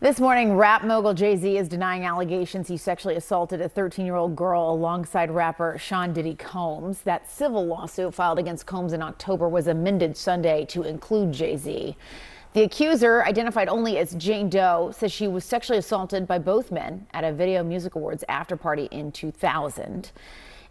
This morning, rap mogul Jay-Z is denying allegations he sexually assaulted a 13-year-old girl alongside rapper Sean Diddy Combs. That civil lawsuit filed against Combs in October was amended Sunday to include Jay-Z. The accuser, identified only as Jane Doe, says she was sexually assaulted by both men at a Video Music Awards after party in 2000.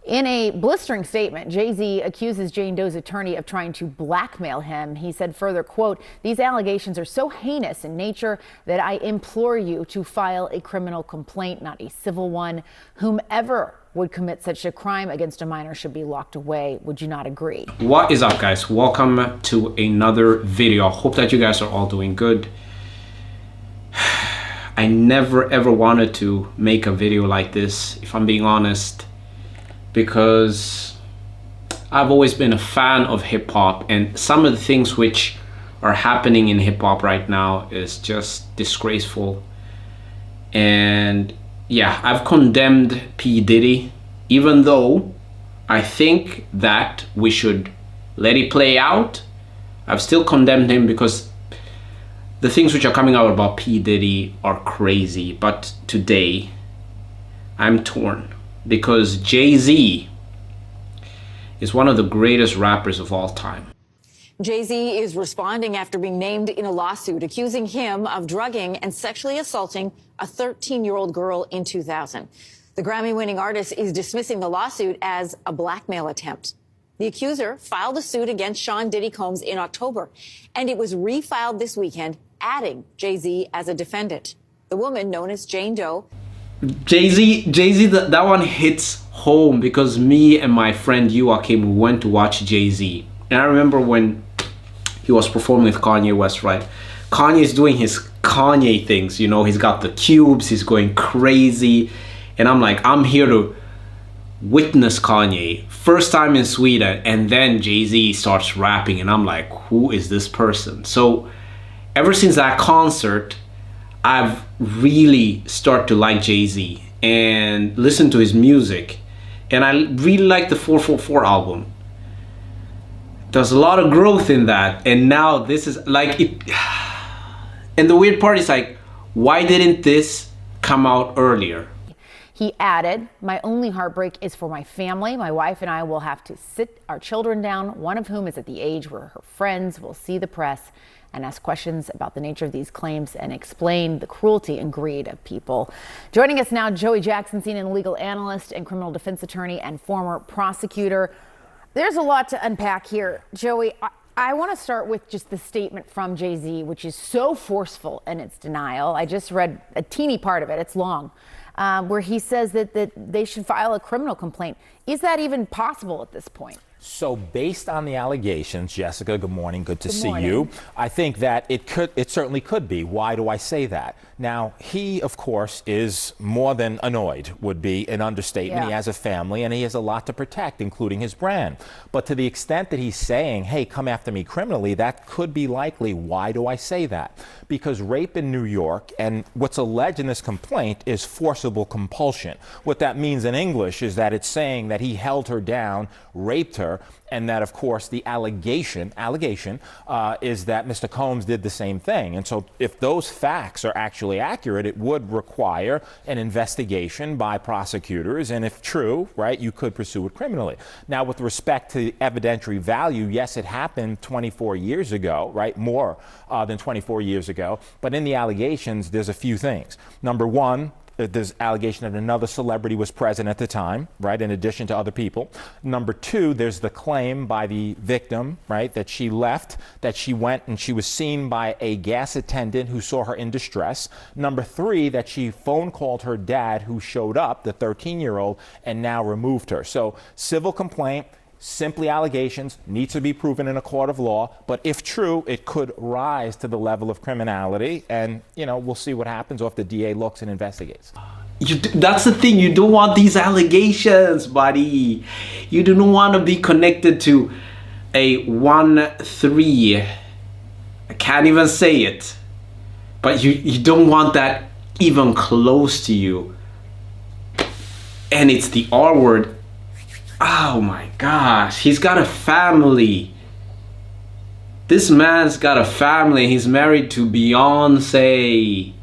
In a blistering statement, Jay-Z accuses Jane Doe's attorney of trying to blackmail him. He said further, quote, "These allegations are so heinous in nature that I implore you to file a criminal complaint, not a civil one. Whomever would commit such a crime against a minor should be locked away. Would you not agree?" What is up, guys? Welcome to another video. Hope that you guys are all doing good. I never ever wanted to make a video like this, if I'm being honest, because I've always been a fan of hip-hop, and some of the things which are happening in hip-hop right now is just disgraceful. And yeah, I've condemned P. Diddy, even though I think that we should let it play out. I've still condemned him because the things which are coming out about P. Diddy are crazy. But today, I'm torn, because Jay-Z is one of the greatest rappers of all time. Jay-Z is responding after being named in a lawsuit accusing him of drugging and sexually assaulting a 13-year-old girl in 2000. The Grammy-winning artist is dismissing the lawsuit as a blackmail attempt. The accuser filed a suit against Sean Diddy Combs in October, and it was refiled this weekend, adding Jay-Z as a defendant. The woman, known as Jane Doe, Jay-Z, that one hits home, because me and my friend Joachim went to watch Jay-Z. And I remember when he was performing with Kanye West, right? Kanye's doing his Kanye things, you know, he's got the cubes, he's going crazy. And I'm like, I'm here to witness Kanye. First time in Sweden, and then Jay-Z starts rapping, and I'm like, who is this person? So ever since that concert, I've really started to like Jay-Z and listen to his music. And I really like the 444 album. There's a lot of growth in that. And now this is like it. And the weird part is, like, why didn't this come out earlier? He added, "My only heartbreak is for my family. My wife and I will have to sit our children down, one of whom is at the age where her friends will see the press and ask questions about the nature of these claims and explain the cruelty and greed of people." Joining us now, Joey Jackson, CNN legal analyst and criminal defense attorney and former prosecutor. There's a lot to unpack here. Joey, I want to start with just the statement from Jay-Z, which is so forceful in its denial. I just read a teeny part of it. It's long. Where he says that they should file a criminal complaint. Is that even possible at this point? So based on the allegations, Jessica, good morning, good to see you. I think that it certainly could be. Why do I say that? Now, he, of course, is more than annoyed, would be an understatement. Yeah. He has a family and he has a lot to protect, including his brand. But to the extent that he's saying, hey, come after me criminally, that could be likely. Why do I say that? Because rape in New York, and what's alleged in this complaint, is forcible compulsion. What that means in English is that it's saying that he held her down, raped her, and that, of course, the allegation is that Mr. Combs did the same thing. And so if those facts are actually accurate, it would require an investigation by prosecutors. And if true, right, you could pursue it criminally. Now, with respect to evidentiary value, yes, it happened 24 years ago, right, more than 24 years ago. But in the allegations, there's a few things. Number one, there's allegation that another celebrity was present at the time, right, in addition to other people. Number two, there's the claim by the victim, right, that she left, that she went and she was seen by a gas attendant who saw her in distress. Number three, that she phone called her dad, who showed up, the 13-year-old, and now removed her. So civil complaint, simply allegations, need to be proven in a court of law, but if true, it could rise to the level of criminality, and, you know, we'll see what happens, or if the DA looks and investigates. That's the thing, you don't want these allegations, buddy. You do not want to be connected to a 1-3. I can't even say it, but you don't want that even close to you. And it's the R word. Oh my gosh, he's got a family. This man's got a family. He's married to Beyoncé.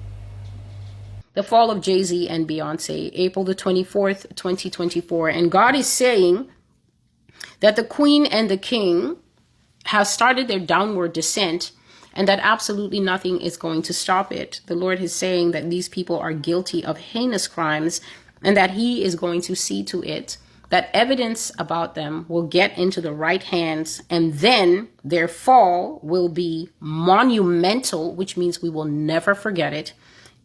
the fall of Jay-Z and Beyoncé, April the 24th, 2024. And God is saying that the Queen and the King have started their downward descent, and that absolutely nothing is going to stop it. The Lord is saying that these people are guilty of heinous crimes, and that he is going to see to it that evidence about them will get into the right hands, and then their fall will be monumental, which means we will never forget it,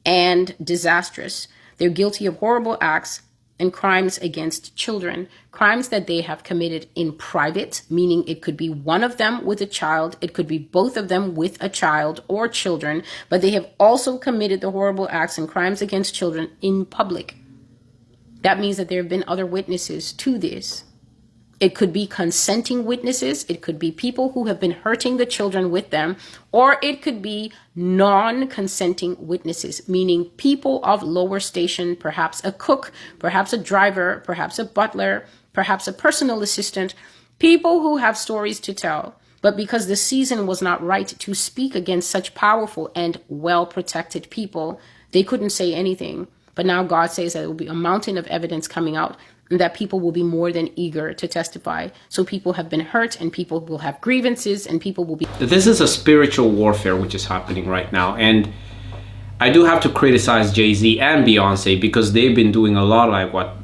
and disastrous. They're guilty of horrible acts and crimes against children, crimes that they have committed in private, meaning it could be one of them with a child, it could be both of them with a child or children, but they have also committed the horrible acts and crimes against children in public. That means that there have been other witnesses to this. It could be consenting witnesses. It could be people who have been hurting the children with them, or it could be non-consenting witnesses, meaning people of lower station, perhaps a cook, perhaps a driver, perhaps a butler, perhaps a personal assistant, people who have stories to tell. But because the season was not right to speak against such powerful and well-protected people, they couldn't say anything. But now God says that there will be a mountain of evidence coming out, and that people will be more than eager to testify. So people have been hurt, and people will have grievances, and people will be... This is a spiritual warfare which is happening right now. And I do have to criticize Jay-Z and Beyoncé, because they've been doing a lot like what...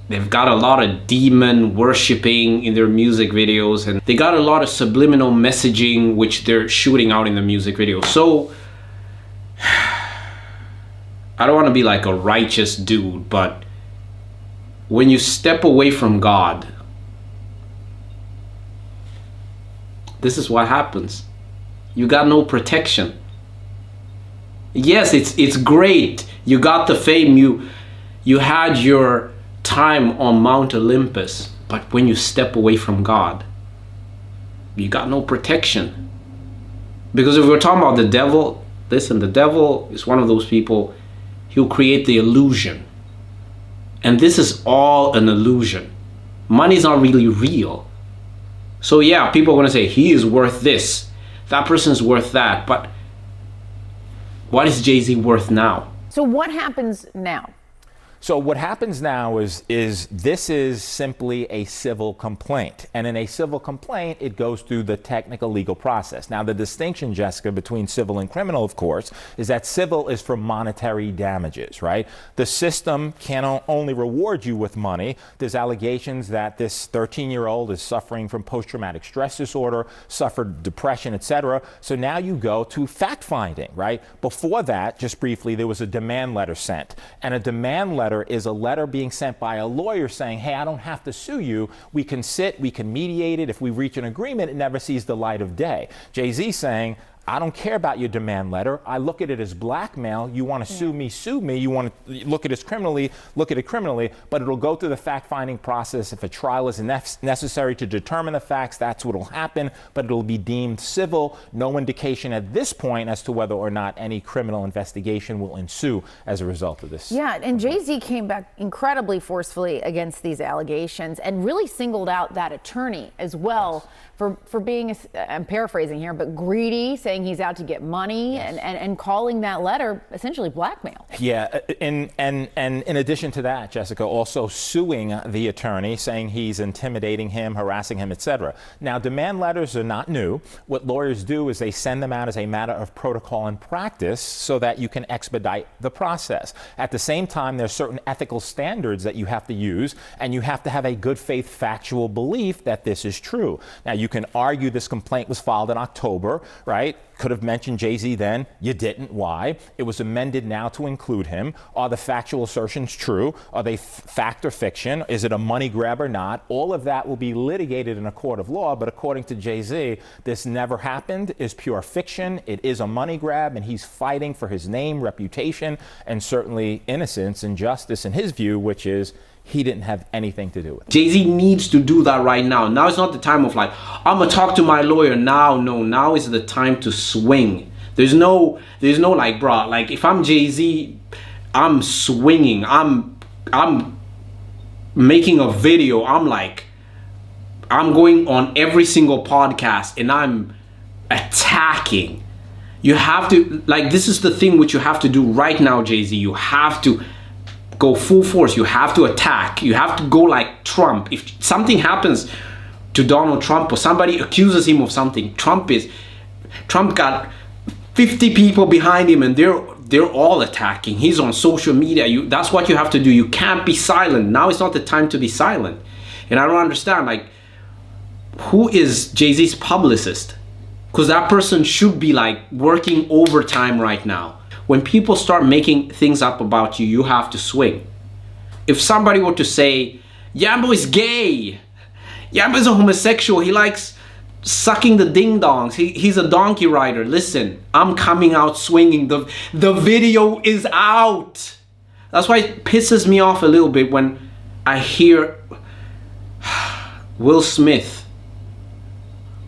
They've got a lot of demon worshipping in their music videos, and they got a lot of subliminal messaging which they're shooting out in the music videos. So I don't want to be like a righteous dude, but when you step away from God, this is what happens. You got no protection. Yes, it's great. You got the fame. You had your time on Mount Olympus, but when you step away from God, you got no protection. Because if we're talking about the devil, listen, the devil is one of those people. He'll create the illusion. And this is all an illusion. Money's not really real. So yeah, people are going to say, he is worth this. That person's worth that. But what is Jay-Z worth now? So what happens now? So what happens now is this is simply a civil complaint. And in a civil complaint, it goes through the technical legal process. Now, the distinction, Jessica, between civil and criminal, of course, is that civil is for monetary damages, right? The system can only reward you with money. There's allegations that this 13-year-old is suffering from post-traumatic stress disorder, suffered depression, etc. So now you go to fact-finding, right? Before that, just briefly, there was a demand letter sent. And a demand letter is a letter being sent by a lawyer saying, hey, I don't have to sue you. We can sit, we can mediate it. If we reach an agreement, it never sees the light of day. Jay-Z saying, I don't care about your demand letter. I look at it as blackmail. You want to sue me, sue me. You want to look at it criminally, look at it criminally, but it'll go through the fact-finding process. If a trial is necessary to determine the facts, that's what will happen, but it'll be deemed civil. No indication at this point as to whether or not any criminal investigation will ensue as a result of this. Yeah, and Jay-Z came back incredibly forcefully against these allegations and really singled out that attorney as well for being, I'm paraphrasing here, but greedy, saying he's out to get money, and calling that letter essentially blackmail. Yeah, and in addition to that, Jessica, also suing the attorney, saying he's intimidating him, harassing him, etc. Now, demand letters are not new. What lawyers do is they send them out as a matter of protocol and practice so that you can expedite the process. At the same time, there's certain ethical standards that you have to use, and you have to have a good faith factual belief that this is true. Now, you can argue this complaint was filed in October, right? Could have mentioned Jay-Z then. You didn't. Why? It was amended now to include him. Are the factual assertions true? Are they fact or fiction? Is it a money grab or not? All of that will be litigated in a court of law, but according to Jay-Z, this never happened, is pure fiction. It is a money grab, and he's fighting for his name, reputation, and certainly innocence and justice in his view, which is he didn't have anything to do with it. Jay-Z needs to do that right now. Now is not the time of like, I'm gonna talk to my lawyer now. No, now is the time to swing. There's no like, bro, like if I'm Jay-Z, I'm swinging. I'm making a video. I'm going on every single podcast and I'm attacking. You have to, like, this is the thing which you have to do right now, Jay-Z. You have to go full force. You have to attack. You have to go like Trump. If something happens to Donald Trump or somebody accuses him of something, Trump got 50 people behind him and they're all attacking. He's on social media. That's what you have to do. You can't be silent. Now is not the time to be silent. And I don't understand, like, who is Jay-Z's publicist? Because that person should be like working overtime right now. When people start making things up about you, you have to swing. If somebody were to say, Iyambo is gay, Iyambo is a homosexual, he likes sucking the ding-dongs, he's a donkey rider. Listen, I'm coming out swinging. The video is out. That's why it pisses me off a little bit when I hear Will Smith,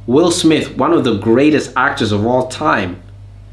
one of the greatest actors of all time.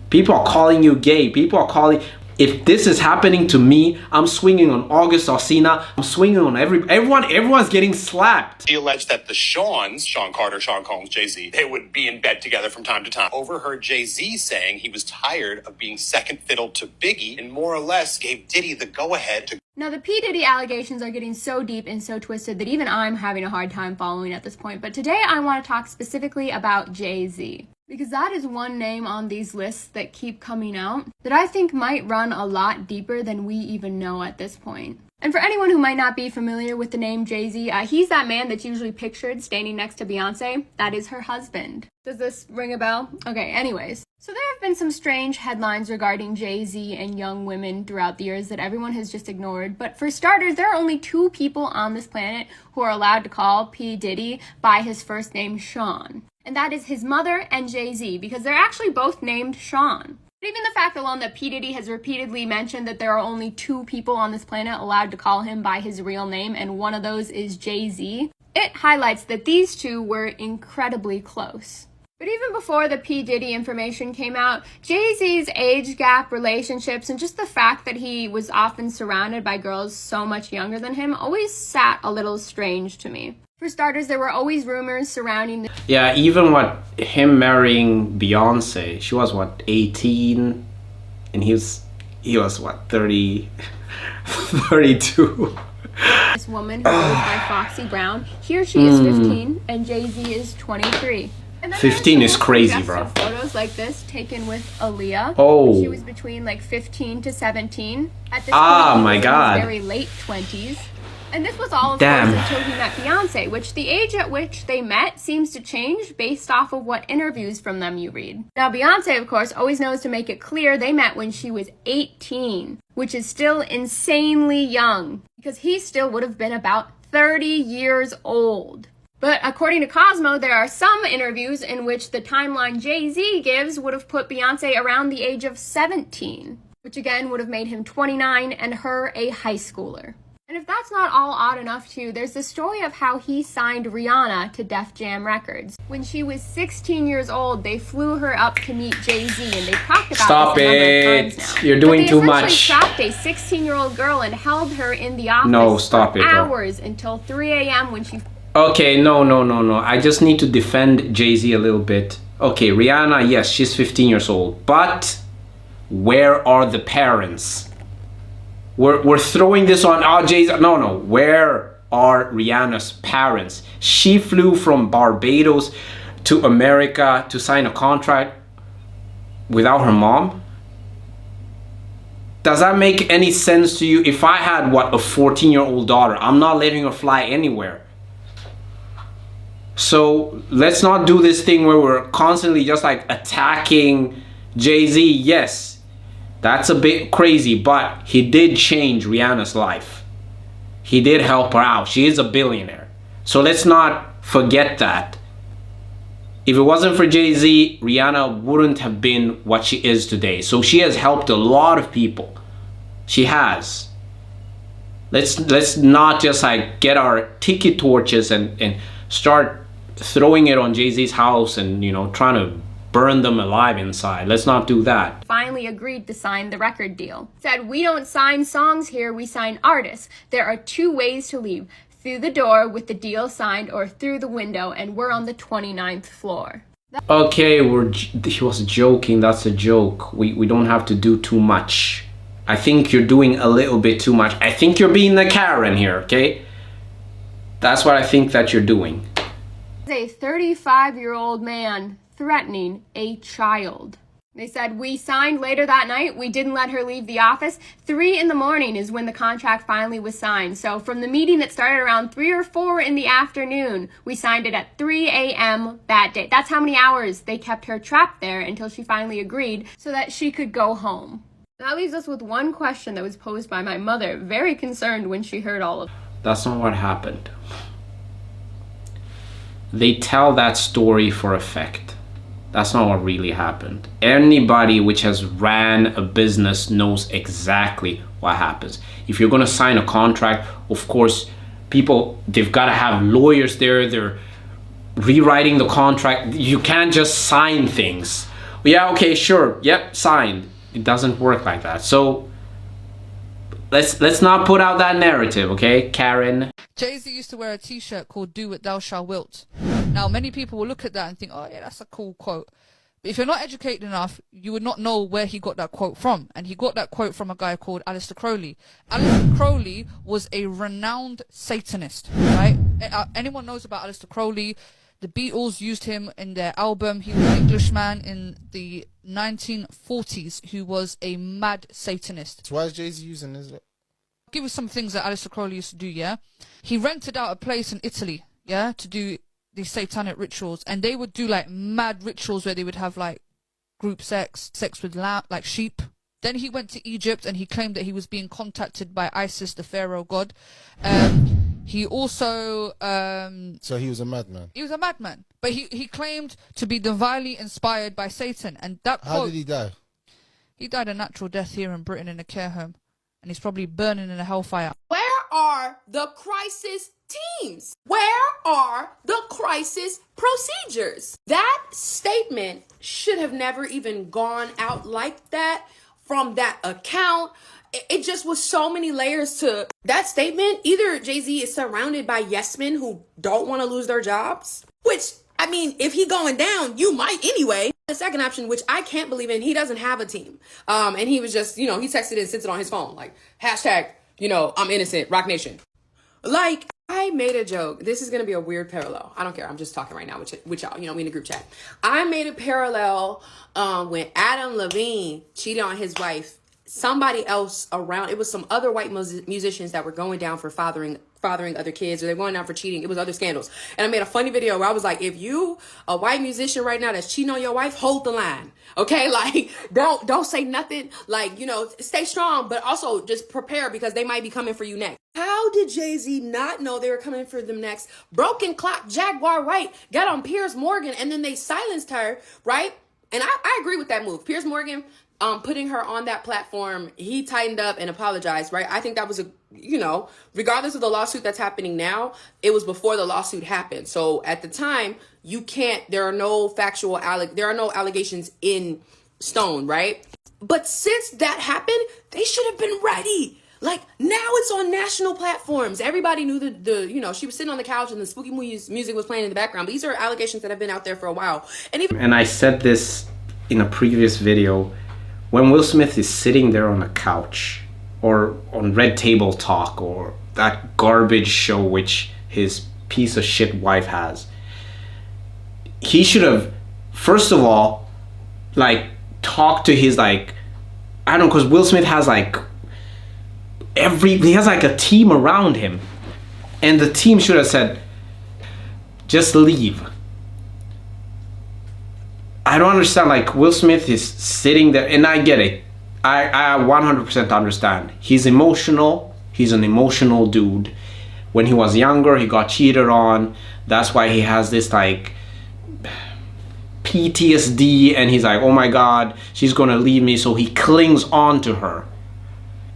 People are calling you gay. People are calling... If this is happening to me, I'm swinging on August Alsina. I'm swinging on everyone's getting slapped. She alleged that the Shawns, Shawn Carter, Sean Combs, Jay-Z, they would be in bed together from time to time. Overheard Jay-Z saying he was tired of being second fiddle to Biggie and more or less gave Diddy the go-ahead to... Now, the P. Diddy allegations are getting so deep and so twisted that even I'm having a hard time following at this point. But today I want to talk specifically about Jay-Z, because that is one name on these lists that keep coming out that I think might run a lot deeper than we even know at this point. And for anyone who might not be familiar with the name Jay-Z, he's that man that's usually pictured standing next to Beyoncé. That is her husband. Does this ring a bell? Okay, anyways. So there have been some strange headlines regarding Jay-Z and young women throughout the years that everyone has just ignored. But for starters, there are only two people on this planet who are allowed to call P. Diddy by his first name, Shawn. And that is his mother and Jay-Z, because they're actually both named Shawn. But even the fact alone that P. Diddy has repeatedly mentioned that there are only two people on this planet allowed to call him by his real name, and one of those is Jay-Z, it highlights that these two were incredibly close. But even before the P. Diddy information came out, Jay-Z's age gap, relationships, and just the fact that he was often surrounded by girls so much younger than him always sat a little strange to me. For starters, there were always rumors surrounding Yeah, even him marrying Beyoncé, she was 18, and he was 30, 32. this woman who goes by Foxy Brown. Here she is 15, and Jay-Z is 23. And then 15 is crazy, bro. Photos like this taken with Aaliyah. Oh. She was between like 15 to 17. At this point, my he was God. in his very late 20s. And this was all, of Damn. course, until he met Beyoncé, which the age at which they met seems to change based off of what interviews from them you read. Now, Beyoncé, of course, always knows to make it clear they met when she was 18, which is still insanely young, because he still would have been about 30 years old. But according to Cosmo, there are some interviews in which the timeline Jay-Z gives would have put Beyoncé around the age of 17, which again would have made him 29 and her a high schooler. And if that's not all odd enough too, there's the story of how he signed Rihanna to Def Jam Records. When she was 16 years old, they flew her up to meet Jay-Z, and they talked about this a number of times now. You're doing too much. They essentially trapped a 16-year-old girl and held her in the office for hours until 3 a.m. when she... Okay, no. I just need to defend Jay-Z a little bit. Okay, Rihanna, yes, she's 15 years old. But where are the parents? We're throwing this on Jay-Z. No. Where are Rihanna's parents? She flew from Barbados to America to sign a contract without her mom? Does that make any sense to you? If I had, a 14-year-old daughter, I'm not letting her fly anywhere. So let's not do this thing where we're constantly just like attacking Jay-Z. Yes, that's a bit crazy, but he did change Rihanna's life. He did help her out. She is a billionaire. So let's not forget that. If it wasn't for Jay-Z, Rihanna wouldn't have been what she is today. So she has helped a lot of people. She has. Let's not just like get our tiki torches and start throwing it on Jay-Z's house and, trying to burn them alive inside. Let's not do that. Finally agreed to sign the record deal. Said, we don't sign songs here, we sign artists. There are two ways to leave. Through the door with the deal signed or through the window, and we're on the 29th floor. Okay, he was joking. That's a joke. We don't have to do too much. I think you're doing a little bit too much. I think you're being the Karen here, okay? That's what I think that you're doing. A 35-year-old man threatening a child. They said, we signed later that night. We didn't let her leave the office. 3 in the morning is when the contract finally was signed. So from the meeting that started around 3 or 4 in the afternoon, we signed it at 3 a.m. that day. That's how many hours they kept her trapped there until she finally agreed so that she could go home. That leaves us with one question that was posed by my mother, very concerned when she heard all of it. That's not what happened. They tell that story for effect. That's not what really happened. Anybody which has ran a business knows exactly what happens. If you're gonna sign a contract, of course, people, they've gotta have lawyers there, they're rewriting the contract. You can't just sign things. Yeah, okay, sure, yep, signed. It doesn't work like that. So let's not put out that narrative, okay, Karen? Jay-Z used to wear a t-shirt called "Do What Thou Shalt Wilt." Now, many people will look at that and think, oh yeah, that's a cool quote. But if you're not educated enough, you would not know where he got that quote from. And he got that quote from a guy called Aleister Crowley. Aleister Crowley was a renowned Satanist, right? Anyone knows about Aleister Crowley? The Beatles used him in their album. He was an Englishman in the 1940s who was a mad Satanist. So why is Jay-Z using this? Give you some things that Aleister Crowley used to do, yeah? He rented out a place in Italy, yeah, to do these satanic rituals. And they would do like mad rituals where they would have like group sex with like sheep. Then he went to Egypt and he claimed that he was being contacted by Isis, the pharaoh god. He also... so he was a madman? He was a madman. But he claimed to be divinely inspired by Satan. And that quote... How did he die? He died a natural death here in Britain in a care home. And he's probably burning in a hellfire. Where are the crisis teams? Where are the crisis procedures? That statement should have never even gone out like that from that account. It just was so many layers to that statement. Either Jay-Z is surrounded by yes men who don't want to lose their jobs, which, I mean, if he going down, you might anyway. The second option, which I can't believe in, he doesn't have a team. And he was just, he texted and sent it on his phone, like, hashtag, I'm innocent, Rock Nation. Like, I made a joke. This is going to be a weird parallel. I don't care. I'm just talking right now with y'all. We in a group chat. I made a parallel when Adam Levine cheated on his wife. Somebody else around, it was some other white musicians that were going down for fathering other kids, or they're going down for cheating. It was other scandals. And I made a funny video where I was like, if you a white musician right now that's cheating on your wife, hold the line. Okay? Like, don't say nothing. Like, stay strong, but also just prepare because they might be coming for you next. How did Jay-Z not know they were coming for them next? Broken clock, Jaguar Wright got on Piers Morgan and then they silenced her, right? And I agree with that move. Piers Morgan, putting her on that platform, he tightened up and apologized, right? I think that was regardless of the lawsuit that's happening now, it was before the lawsuit happened. So at the time, there are no allegations in stone, right? But since that happened, they should have been ready. Like, now it's on national platforms. Everybody knew she was sitting on the couch and the spooky music was playing in the background. But these are allegations that have been out there for a while. And I said this in a previous video. When Will Smith is sitting there on a couch or on Red Table Talk or that garbage show which his piece of shit wife has, he should have, first of all, like, talked to his, like, I don't know, because Will Smith has, like, he has, like, a team around him. And the team should have said, just leave. I don't understand, like, Will Smith is sitting there, and I get it. I 100% understand. He's emotional. He's an emotional dude. When he was younger, he got cheated on. That's why he has this, like, PTSD, and he's like, oh my God, she's gonna leave me, so he clings on to her.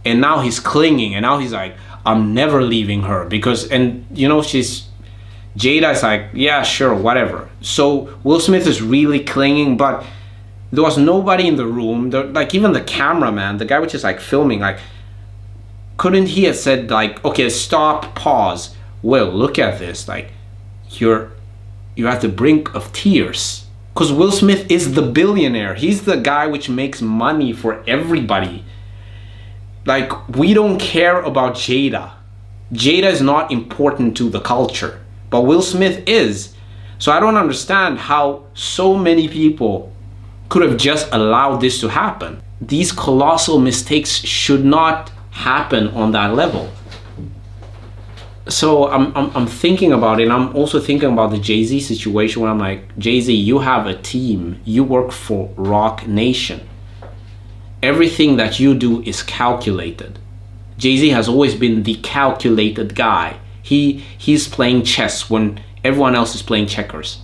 And now he's clinging, and now he's like, I'm never leaving her, because, and Jada's like, yeah, sure, whatever. So Will Smith is really clinging, but there was nobody in the room. Like, even the cameraman, the guy which is like filming, like, couldn't he have said, like, okay, stop, pause. Will, look at this. Like, you're at the brink of tears. Because Will Smith is the billionaire. He's the guy which makes money for everybody. Like, we don't care about Jada. Jada is not important to the culture, but Will Smith is. So I don't understand how so many people could have just allowed this to happen. These colossal mistakes should not happen on that level. So I'm thinking about it, and I'm also thinking about the Jay-Z situation where I'm like, Jay-Z, you have a team. You work for Rock Nation. Everything that you do is calculated. Jay-Z has always been the calculated guy. He's playing chess when everyone else is playing checkers.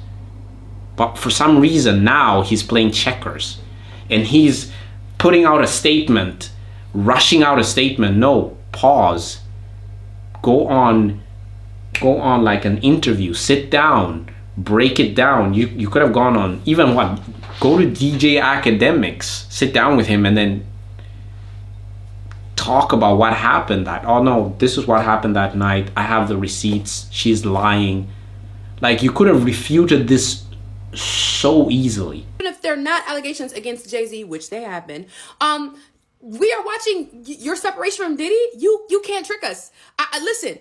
But for some reason now he's playing checkers. And he's putting out a statement, rushing out a statement. No, pause. Go on like an interview, sit down, break it down. You could have gone on, even what, go to DJ Academics, sit down with him and then talk about what happened. That, oh no, this is what happened that night. I have the receipts. She's lying. Like, you could have refuted this so easily. Even if they're not allegations against Jay-Z, which they have been, we are watching your separation from Diddy. You can't trick us. Listen,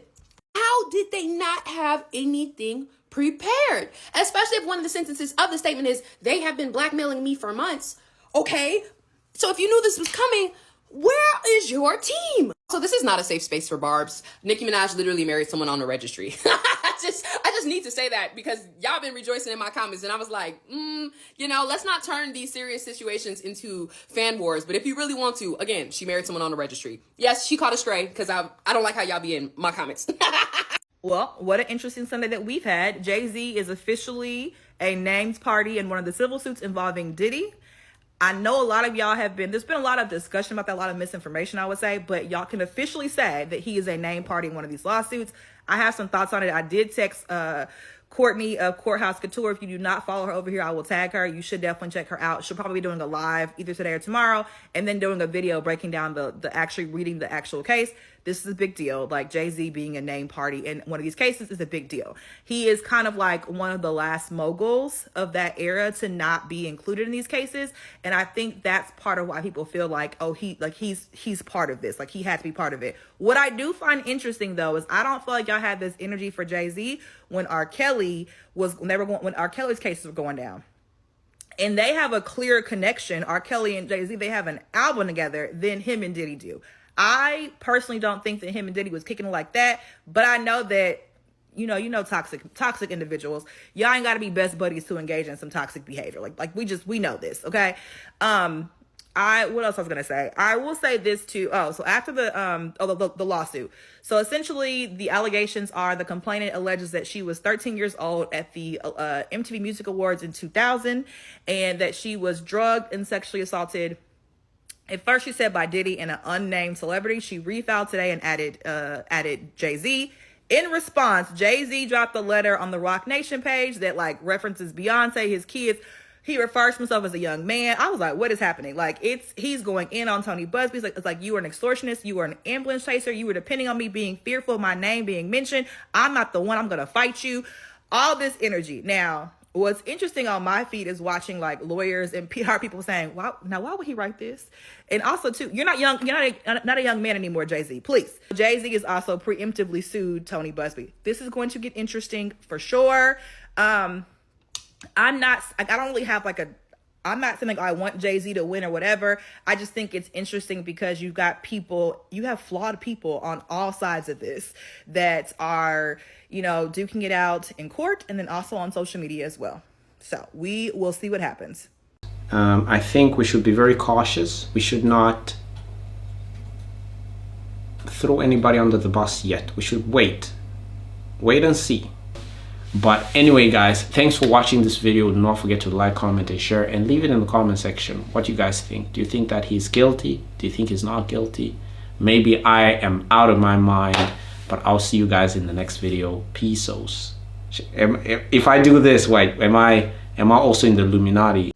how did they not have anything prepared? Especially if one of the sentences of the statement is, they have been blackmailing me for months. Okay, so if you knew this was coming, where is your team? So this is not a safe space for Barbs. Nicki Minaj literally married someone on the registry. I just need to say that because y'all been rejoicing in my comments, and I was like, you know, let's not turn these serious situations into fan wars. But if you really want to, again, she married someone on the registry. Yes, she caught a stray because I don't like how y'all be in my comments. Well, what an interesting Sunday that we've had. Jay-Z is officially a named party in one of the civil suits involving Diddy. I know a lot of y'all there's been a lot of discussion about that, a lot of misinformation, I would say, but y'all can officially say that he is a named party in one of these lawsuits. I have some thoughts on it. I did text Courtney of Courthouse Couture. If you do not follow her over here, I will tag her. You should definitely check her out. She'll probably be doing a live either today or tomorrow, and then doing a video breaking down actually reading the actual case. This is a big deal. Like, Jay-Z being a named party in one of these cases is a big deal. He is kind of like one of the last moguls of that era to not be included in these cases. And I think that's part of why people feel like, oh, he's part of this. Like, he had to be part of it. What I do find interesting though is I don't feel like y'all had this energy for Jay-Z when R. Kelly's cases were going down. And they have a clear connection. R. Kelly and Jay-Z, they have an album together than him and Diddy do. I personally don't think that him and Diddy was kicking it like that, but I know that, you know, toxic individuals, y'all ain't got to be best buddies to engage in some toxic behavior. Like we know this, okay? What else I was gonna say? I will say this too. So after the lawsuit. So essentially, the allegations are the complainant alleges that she was 13 years old at the MTV Music Awards in 2000, and that she was drugged and sexually assaulted. At first, she said by Diddy and an unnamed celebrity. She refiled today and added Jay-Z. In response, Jay-Z dropped a letter on the Rock Nation page that like references Beyoncé, his kids. He refers to himself as a young man. I was like, what is happening? Like, he's going in on Tony Busby. It's like, you are an extortionist. You are an ambulance chaser. You were depending on me being fearful of my name being mentioned. I'm not the one. I'm going to fight you. All this energy. Now, what's interesting on my feed is watching like lawyers and PR people saying, why would he write this? And also too, you're not young. You're not a young man anymore, Jay-Z. Please. Jay-Z is also preemptively sued Tony Busby. This is going to get interesting for sure. I'm not saying like I want Jay-Z to win or whatever. I just think it's interesting because you have flawed people on all sides of this that are, duking it out in court and then also on social media as well. So we will see what happens. I think we should be very cautious. We should not throw anybody under the bus yet. We should wait and see. But anyway, guys, thanks for watching this video. Do not forget to like, comment, and share, and leave it in the comment section what you guys think. Do you think that he's guilty? Do you think he's not guilty? Maybe I am out of my mind, but I'll see you guys in the next video. Peace. If I do this, wait, am I also in the Illuminati?